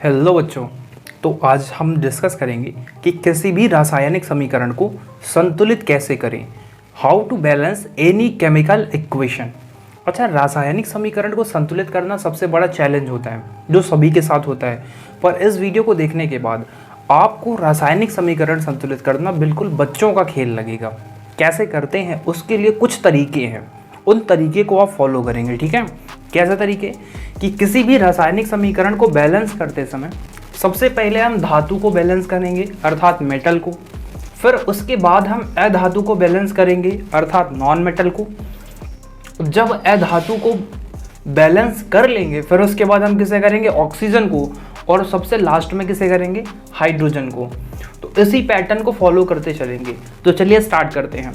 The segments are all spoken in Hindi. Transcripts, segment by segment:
हेलो बच्चों। तो आज हम डिस्कस करेंगे कि किसी भी रासायनिक समीकरण को संतुलित कैसे करें। How to balance any chemical equation. अच्छा, रासायनिक समीकरण को संतुलित करना सबसे बड़ा चैलेंज होता है जो सभी के साथ होता है, पर इस वीडियो को देखने के बाद आपको रासायनिक समीकरण संतुलित करना बिल्कुल बच्चों का खेल लगेगा। कैसे करते हैं उसके लिए कुछ तरीके हैं, उन तरीके को आप फॉलो करेंगे। ठीक है, कैसे तरीके कि किसी भी रासायनिक समीकरण को बैलेंस करते समय सबसे पहले हम धातु को बैलेंस करेंगे अर्थात मेटल को, फिर उसके बाद हम अधातु को बैलेंस करेंगे अर्थात नॉन मेटल को। जब अधातु को बैलेंस कर लेंगे फिर उसके बाद हम किसे करेंगे, ऑक्सीजन को, और सबसे लास्ट में किसे करेंगे, हाइड्रोजन को। तो इसी पैटर्न को फॉलो करते चलेंगे। तो चलिए स्टार्ट करते हैं।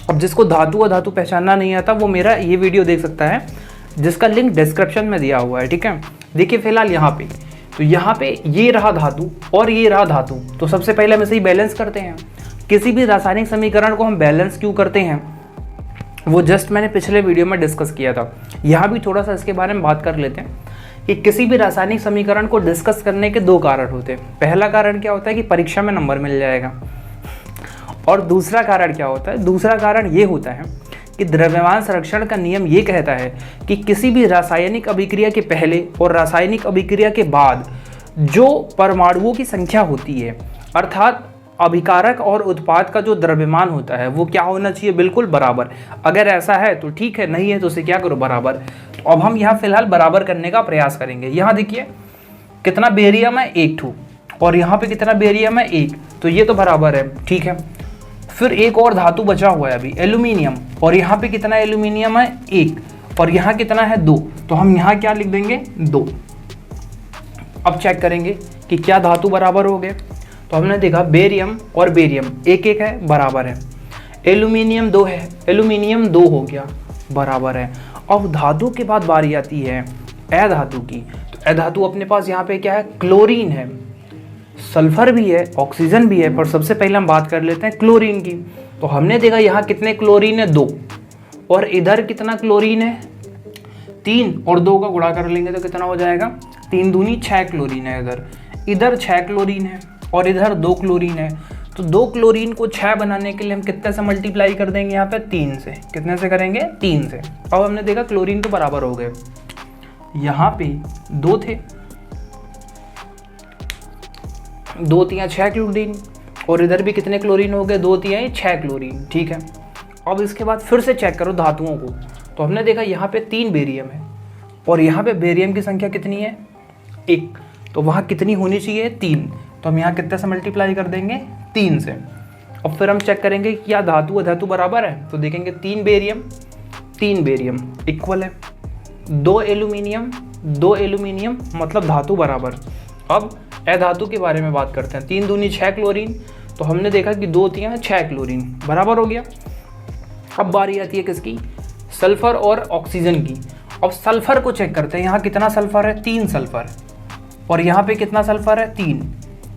अब जिसको धातु अधातु पहचानना नहीं आता वो मेरा ये वीडियो देख सकता है जिसका लिंक डिस्क्रिप्शन में दिया हुआ है। ठीक है, देखिए फिलहाल यहाँ पे, तो यहाँ पे ये रहा धातु और ये रहा धातु। तो सबसे पहले हम इसे ही बैलेंस करते हैं। किसी भी रासायनिक समीकरण को हम बैलेंस क्यों करते हैं वो जस्ट मैंने पिछले वीडियो में डिस्कस किया था। यहाँ भी थोड़ा सा इसके बारे में बात कर लेते हैं कि किसी भी रासायनिक समीकरण को डिस्कस करने के दो कारण होते हैं। पहला कारण क्या होता है कि परीक्षा में नंबर मिल जाएगा, और दूसरा कारण क्या होता है, दूसरा कारण ये होता है कि द्रव्यमान संरक्षण का नियम ये कहता है कि किसी भी रासायनिक अभिक्रिया के पहले और रासायनिक अभिक्रिया के बाद जो परमाणुओं की संख्या होती है अर्थात अभिकारक और उत्पाद का जो द्रव्यमान होता है वो क्या होना चाहिए, बिल्कुल बराबर। अगर ऐसा है तो ठीक है, नहीं है तो उसे क्या करो, बराबर। तो अब हम यहाँ फिलहाल बराबर करने का प्रयास करेंगे। यहाँ देखिए कितना बेरियम है, 1 ठू, और यहाँ पे कितना बेरियम है, 1, तो ये तो बराबर है। ठीक है, फिर एक और धातु बचा हुआ है अभी, एल्यूमिनियम, और यहाँ पे कितना एल्यूमिनियम है, 1, और यहाँ कितना है, 2, तो हम यहाँ क्या लिख देंगे, 2। अब चेक करेंगे कि क्या धातु बराबर हो गए। तो हमने देखा बेरियम और बेरियम एक एक है, बराबर है। एल्यूमिनियम 2 है, एल्यूमिनियम 2 हो गया, बराबर है। अब धातु के बाद बारी आती है अधातु की। तो अधातु अपने पास यहाँ पे क्या है, क्लोरीन है, सल्फर भी है, ऑक्सीजन भी है, पर सबसे पहले हम बात कर लेते हैं क्लोरीन की। तो हमने देखा यहाँ कितने क्लोरीन है, 2, और इधर कितना क्लोरीन है, 3, और 2 का गुणा कर लेंगे तो कितना हो जाएगा, 3 दूनी 6 क्लोरीन है। इधर 6 क्लोरीन है और इधर 2 क्लोरीन है। तो 2 क्लोरीन को 6 बनाने के लिए हम कितने से मल्टीप्लाई कर देंगे, यहाँ पे 3 से। कितने से करेंगे, 3 से। अब हमने देखा क्लोरीन तो बराबर हो गए। यहाँ पे 2 थे, 2 तिया 6 क्लोरीन, और इधर भी कितने क्लोरीन हो गए, 2 तिया 6 क्लोरीन। ठीक है, अब इसके बाद फिर से चेक करो धातुओं को। तो हमने देखा यहाँ पे 3 बेरियम है और यहाँ पे बेरियम की संख्या कितनी है, 1, तो वहाँ कितनी होनी चाहिए, 3, तो हम यहाँ कितने से मल्टीप्लाई कर देंगे, 3 से। अब फिर हम चेक करेंगे कि क्या धातु अधातु बराबर है। तो देखेंगे 3 बेरियम इक्वल है 2 एल्यूमिनियम, 2 एल्यूमिनियम, मतलब धातु बराबर। अब अधातु के बारे में बात करते हैं। 3 दूनी 6 क्लोरीन, तो हमने देखा कि 2 तिया 6 क्लोरीन, बराबर हो गया। अब बारी आती है किसकी, सल्फर और ऑक्सीजन की। अब सल्फर को चेक करते हैं। यहाँ कितना सल्फर है, 3 सल्फर, और यहाँ पे कितना सल्फर है, 3,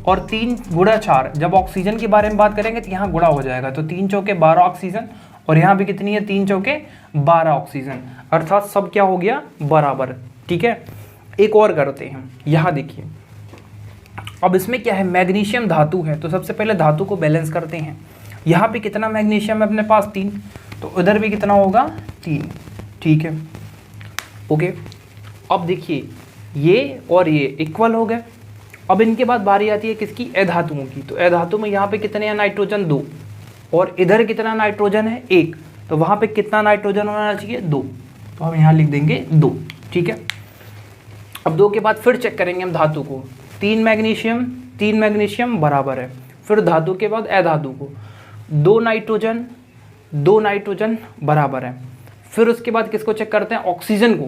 और 3 गुणा 4। जब ऑक्सीजन के बारे में बात करेंगे तो यहाँ गुणा हो जाएगा, तो 3 चौके 12 ऑक्सीजन, और यहाँ पे कितनी है, 3 चौके 12 ऑक्सीजन, अर्थात सब क्या हो गया, बराबर। ठीक है, एक और करते हैं। यहाँ देखिए अब इसमें क्या है, मैग्नीशियम धातु है, तो सबसे पहले धातु को बैलेंस करते हैं। यहाँ पे कितना मैग्नीशियम है अपने पास, 3, तो उधर भी कितना होगा, 3। ठीक है, ओके। अब देखिए ये और ये इक्वल हो गए। अब इनके बाद बारी आती है किसकी, अधातुओं की। तो अधातु में यहाँ पे कितने हैं, नाइट्रोजन 2, और इधर कितना नाइट्रोजन है, 1, तो वहाँ पे कितना नाइट्रोजन होना चाहिए, 2, तो हम यहाँ लिख देंगे 2। ठीक है, अब 2 के बाद फिर चेक करेंगे हम धातु को। 3 मैग्नीशियम बराबर है। फिर धातु के बाद अधातु को 2 नाइट्रोजन बराबर है। फिर उसके बाद किसको चेक करते हैं, ऑक्सीजन को।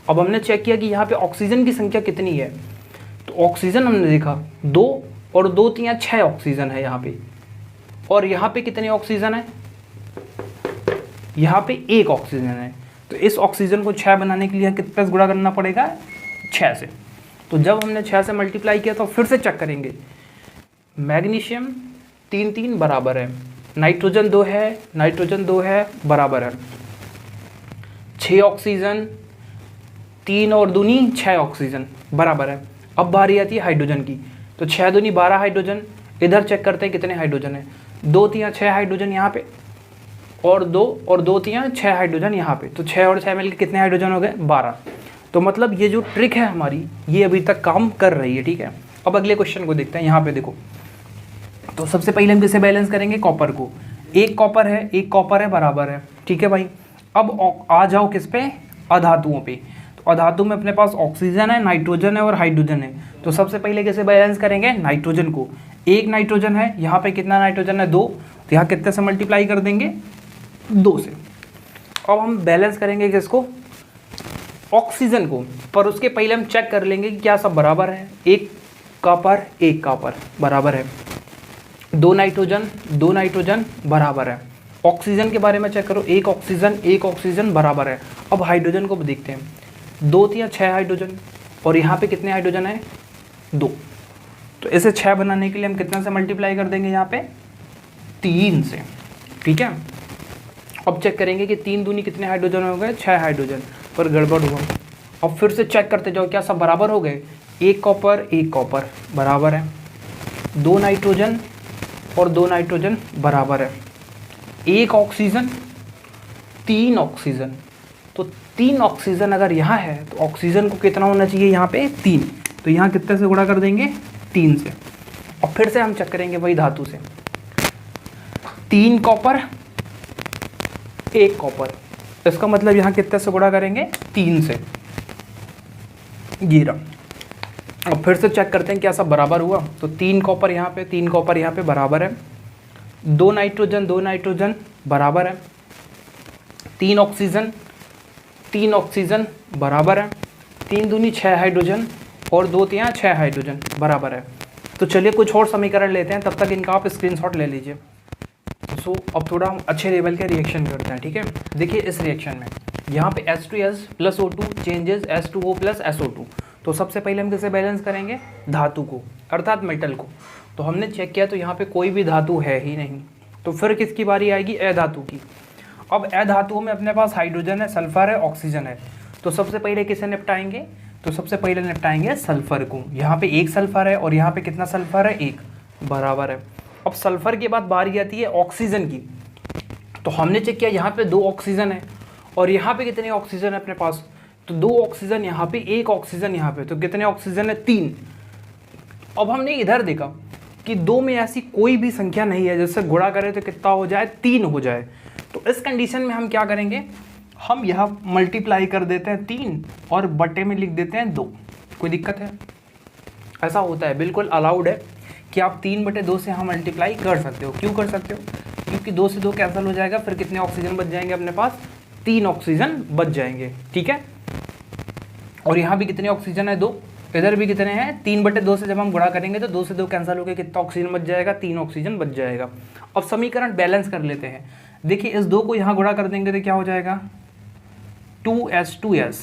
अब हमने चेक किया कि यहाँ पे ऑक्सीजन की संख्या कितनी है। तो ऑक्सीजन हमने देखा 2, और 2 तिया 6 ऑक्सीजन है यहाँ पे, और यहाँ पे कितने ऑक्सीजन है, यहाँ पे 1 ऑक्सीजन है। तो इस ऑक्सीजन को 6 बनाने के लिए कितने से गुणा करना पड़ेगा, 6 से। तो जब हमने 6 से मल्टीप्लाई किया तो फिर से चेक करेंगे। मैग्नीशियम 3 बराबर है, नाइट्रोजन 2 है, बराबर है। 6 ऑक्सीजन, 3 और दूनी 6 ऑक्सीजन, बराबर है। अब बारी आती है हाइड्रोजन की, तो 6 दूनी 12 हाइड्रोजन, इधर चेक करते हैं कितने हाइड्रोजन है, 2 तियाँ 6 हाइड्रोजन यहाँ पे, और 2 तियाँ 6 हाइड्रोजन यहाँ पे, तो 6 और 6 मिलकर कितने हाइड्रोजन हो गए 12। तो मतलब ये जो ट्रिक है हमारी ये अभी तक काम कर रही है, ठीक है। अब अगले क्वेश्चन को देखते हैं, यहाँ पे देखो, तो सबसे पहले हम किसे बैलेंस करेंगे, कॉपर को, एक कॉपर है बराबर है, ठीक है भाई। अब आ जाओ किस पे, अधातुओं पे, तो अधातु में अपने पास ऑक्सीजन है, नाइट्रोजन है और हाइड्रोजन है, तो सबसे पहले कैसे बैलेंस करेंगे, नाइट्रोजन को, एक नाइट्रोजन है, यहाँ पे कितना नाइट्रोजन है 2, तो यहाँ कितने से मल्टीप्लाई कर देंगे 2 से। अब हम बैलेंस करेंगे किसको, ऑक्सीजन को, पर उसके पहले हम चेक कर लेंगे कि क्या सब बराबर है, एक कॉपर बराबर है, 2 नाइट्रोजन बराबर है। ऑक्सीजन के बारे में चेक करो, एक ऑक्सीजन बराबर है। अब हाइड्रोजन को देखते हैं, 2 तियाँ 6 हाइड्रोजन, और यहाँ पे कितने हाइड्रोजन है 2, तो इसे 6 बनाने के लिए हम कितना से मल्टीप्लाई कर देंगे, यहाँ पे 3 से, ठीक है। अब चेक करेंगे कि 3 दूनी कितने हाइड्रोजन हो गए 6 हाइड्रोजन, पर गड़बड़ हुआ। अब फिर से चेक करते जाओ क्या सब बराबर हो गए, एक कॉपर बराबर है, 2 नाइट्रोजन और 2 नाइट्रोजन बराबर है, एक ऑक्सीजन 3 ऑक्सीजन, तो 3 ऑक्सीजन अगर यहाँ है तो ऑक्सीजन को कितना होना चाहिए यहाँ पे 3, तो यहाँ कितने से गुणा कर देंगे 3 से। और फिर से हम चेक करेंगे वही धातु से, 3 कॉपर 1 कॉपर, इसका मतलब यहाँ कितने से गुणा करेंगे 3 से, गिरा। अब फिर से चेक करते हैं क्या सब बराबर हुआ, तो 3 कॉपर यहाँ पे बराबर है, 2 नाइट्रोजन बराबर है, 3 ऑक्सीजन बराबर है, 3 दूनी 6 हाइड्रोजन और 2 तियाँ 6 हाइड्रोजन बराबर है। तो चलिए कुछ और समीकरण लेते हैं, तब तक इनका आप स्क्रीनशॉट ले लीजिए। अब थोड़ा हम अच्छे लेवल के रिएक्शन करते हैं, ठीक है। देखिए इस रिएक्शन में यहाँ पे H2S plus O2 changes H2O plus SO2, तो सबसे पहले हम किसे बैलेंस करेंगे, धातु को, अर्थात मेटल को। तो हमने चेक किया तो यहाँ पे कोई भी धातु है ही नहीं, तो फिर किसकी बारी आएगी, अधातु की। अब अधातुओं में अपने पास हाइड्रोजन है, सल्फर है, ऑक्सीजन है, तो सबसे पहले किसे निपटाएंगे, तो सबसे पहले निपटाएंगे सल्फर को। यहाँ पे एक सल्फर है और यहाँ पे कितना सल्फर है, एक, बराबर है। अब सल्फर के बाद बारी आती है ऑक्सीजन की, तो हमने चेक किया यहाँ पे 2 ऑक्सीजन है और यहाँ पे कितने ऑक्सीजन है अपने पास, तो 2 ऑक्सीजन यहाँ पे, 1 ऑक्सीजन यहाँ पे, तो कितने ऑक्सीजन है 3। अब हमने इधर देखा कि 2 में ऐसी कोई भी संख्या नहीं है जिससे गुणा करें तो कितना हो जाए 3 हो जाए, तो इस कंडीशन में हम क्या करेंगे, हम यहाँ मल्टीप्लाई कर देते हैं 3 और बटे में लिख देते हैं 2। कोई दिक्कत है, ऐसा होता है, बिल्कुल अलाउड है कि आप 3/2 से यहाँ मल्टीप्लाई कर सकते हो। क्यों कर सकते हो, क्योंकि 2 से 2 कैंसिल हो जाएगा, फिर कितने ऑक्सीजन बच जाएंगे अपने पास, 3 ऑक्सीजन बच जाएंगे, ठीक है। और यहाँ भी कितने ऑक्सीजन है 2, इधर भी कितने हैं 3/2 से जब हम गुणा करेंगे तो 2 से 2 कैंसिल होकर कितना ऑक्सीजन बच जाएगा, 3 ऑक्सीजन बच जाएगा। अब समीकरण बैलेंस कर लेते हैं, देखिए इस 2 को यहाँ गुणा कर देंगे तो क्या हो जाएगा 2H2S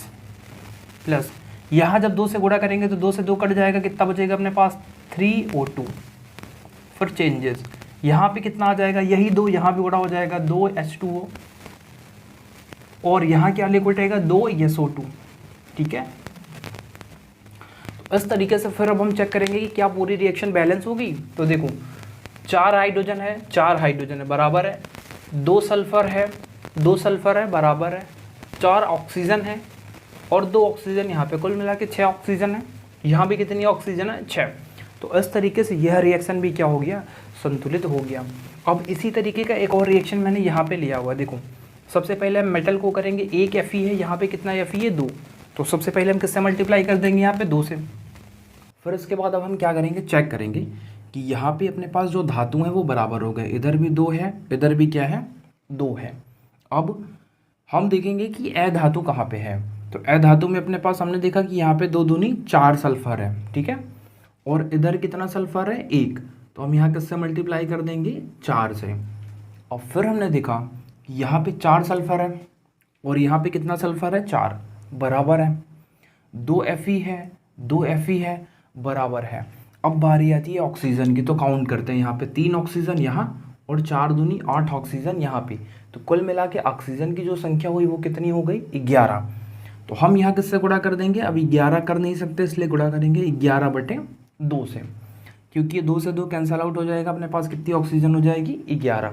प्लस, यहाँ जब 2 से गुणा करेंगे तो 2 से 2 कट जाएगा, कितना बचेगा अपने पास 3O2, फिर चेंजेस, यहाँ पे कितना आ जाएगा, यही 2 यहाँ भी गुणा हो जाएगा 2H2O, और यहाँ क्या लिक्विड रहेगा 2SO2, ठीक है। तो इस तरीके से फिर अब हम चेक करेंगे कि क्या पूरी रिएक्शन बैलेंस होगी। तो देखो 4 हाइड्रोजन है बराबर है, 2 सल्फर है बराबर है, 4 ऑक्सीजन है और 2 ऑक्सीजन यहाँ पे, कुल मिला के 6 ऑक्सीजन है, यहाँ भी कितनी ऑक्सीजन है 6। तो इस तरीके से यह रिएक्शन भी क्या हो गया, संतुलित हो गया। अब इसी तरीके का एक और रिएक्शन मैंने यहाँ पे लिया हुआ, देखो सबसे पहले हम मेटल को करेंगे, एक Fe है, यहाँ पे कितना Fe है 2, तो सबसे पहले हम किससे मल्टीप्लाई कर देंगे यहाँ पे 2 से। फिर इसके बाद अब हम क्या करेंगे, चेक करेंगे कि यहाँ पे अपने पास जो धातु है वो बराबर हो गए, इधर भी 2 है, इधर भी क्या है 2 है। अब हम देखेंगे कि अधातु कहाँ पे है, तो अधातु में अपने पास हमने देखा कि यहाँ पे 2 दूनी 4 सल्फर है, ठीक है, और इधर कितना सल्फर है 1, तो हम यहाँ किससे मल्टीप्लाई कर देंगे 4 से। और फिर हमने देखा कि यहाँ पे 4 सल्फर है और यहाँ पे कितना सल्फर है 4, बराबर है, 2 Fe है बराबर है। अब बारी आती है ऑक्सीजन की, तो काउंट करते हैं, यहाँ पे 3 ऑक्सीजन यहाँ और 4 दूनी 8 ऑक्सीजन यहाँ पे, तो कुल मिला के ऑक्सीजन की जो संख्या हुई वो कितनी हो गई 11। तो हम यहाँ किससे गुणा कर देंगे, अभी 11 कर नहीं सकते इसलिए गुणा करेंगे 11/2 से, क्योंकि ये 2 से 2 कैंसल आउट हो जाएगा, अपने पास कितनी ऑक्सीजन हो जाएगी 11।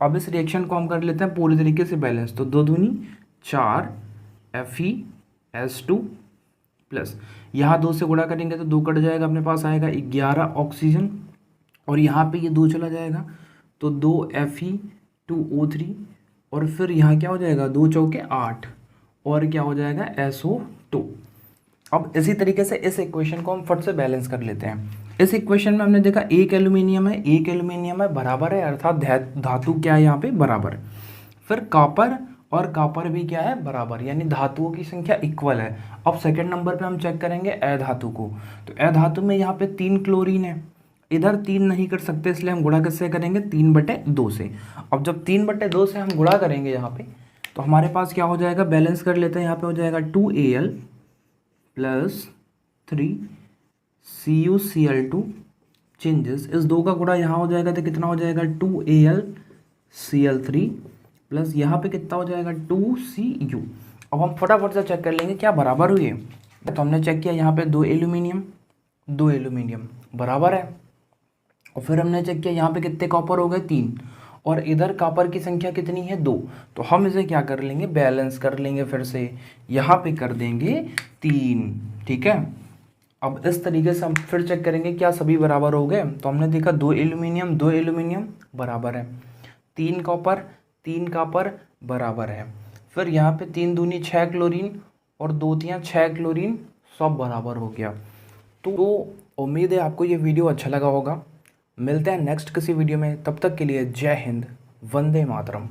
अब इस रिएक्शन को हम कर लेते हैं पूरी तरीके से बैलेंस, तो 2 दूनी 4 FeS2 प्लस यहाँ 2 से गुणा करेंगे तो 2 कट जाएगा, अपने पास आएगा 11 ऑक्सीजन, और यहाँ पे ये 2 चला जाएगा तो 2 Fe2O3, और फिर यहाँ क्या हो जाएगा 2 चौके 8, और क्या हो जाएगा SO2। अब इसी तरीके से इस इक्वेशन को हम फट से बैलेंस कर लेते हैं। इस इक्वेशन में हमने देखा एक एल्यूमिनियम है बराबर है, अर्थात धातु क्या है यहाँ पे बराबर है। फिर कॉपर और कॉपर भी क्या है बराबर, यानी धातुओं की संख्या इक्वल है। अब सेकंड नंबर पे हम चेक करेंगे अधातु को, तो अधातु में यहाँ पे 3 क्लोरीन है, इधर 3 नहीं कर सकते इसलिए हम गुणा किससे करेंगे 3/2 से। अब जब 3/2 से हम गुणा करेंगे यहाँ पे तो हमारे पास क्या हो जाएगा, बैलेंस कर लेते हैं, यहाँ पे हो जाएगा 2Al प्लस 3CuCl2 चेंजेस, इस 2 का गुणा यहाँ हो जाएगा तो कितना हो जाएगा 2AlCl3 प्लस यहाँ पे कितना हो जाएगा 2Cu। अब हम फटाफट से चेक कर लेंगे क्या बराबर हुई है, तो हमने चेक किया यहाँ पे 2 एल्यूमिनियम बराबर है, और फिर हमने चेक किया यहाँ पे कितने कॉपर हो गए 3, और इधर कॉपर की संख्या कितनी है 2, तो हम इसे क्या कर लेंगे बैलेंस कर लेंगे, फिर से यहाँ पे कर देंगे 3, ठीक है। अब इस तरीके से हम फिर चेक करेंगे क्या सभी बराबर हो गए, तो हमने देखा 2 एल्यूमिनियम बराबर है, 3 कॉपर बराबर है, फिर यहाँ पे 3 दूनी 6 क्लोरीन और 2 तियाँ 6 क्लोरीन, सब बराबर हो गया। तो उम्मीद है आपको ये वीडियो अच्छा लगा होगा। मिलते हैं नेक्स्ट किसी वीडियो में, तब तक के लिए जय हिंद, वंदे मातरम।